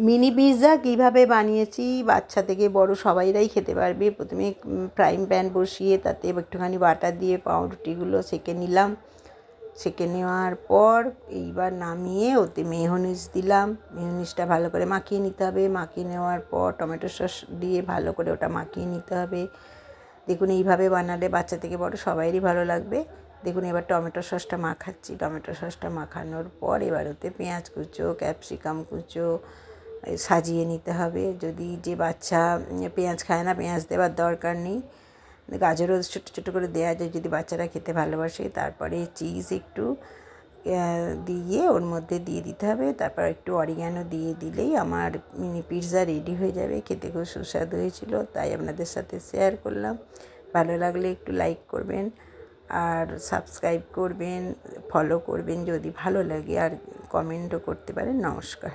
Mini pizza কীভাবে বানিয়েছি, বাচ্চা থেকে বড় সবাইরাই খেতে পারবে। প্রথমে ফ্রাইং প্যান বসিয়ে তাতে একটুখানি বাটার দিয়ে পাউরুটিগুলো সেঁকে নিলাম। সেঁকে নেওয়ার পর এইবার নামিয়ে ওতে মেয়োনিজ দিলাম। মেয়োনিজটা ভালো করে মাখিয়ে নিতে হবে। মাখিয়ে নেওয়ার পর টমেটো সস দিয়ে ভালো করে ওটা মাখিয়ে নিতে হবে। দেখুন এইভাবে বানালে বাচ্চা থেকে বড় সবাইরই ভালো লাগবে। দেখুন এবার টমেটো সসটা মাখাচ্ছি। টমেটো সসটা মাখানোর পর এবার ওতে পেঁয়াজ কুচো, ক্যাপসিকাম কুচো সাজিয়ে নিতে হবে। যদি যে বাচ্চা পেঁয়াজ খায় না, পেঁয়াজ দেওয়ার দরকার নেই। গাজরও ছোটো ছোটো করে দেওয়া যায় যদি বাচ্চারা খেতে ভালোবাসে। তারপরে চিজ একটু দিয়ে ওর মধ্যে দিয়ে দিতে হবে। তারপর একটু অরিগ্যানো দিয়ে দিলেই আমার মিনি পিৎজা রেডি হয়ে যাবে। খেতে খুব সুস্বাদু হয়েছিল, তাই আপনাদের সাথে শেয়ার করলাম। ভালো লাগলে একটু লাইক করবেন আর সাবস্ক্রাইব করবেন, ফলো করবেন যদি ভালো লাগে, আর কমেন্টও করতে পারেন। নমস্কার।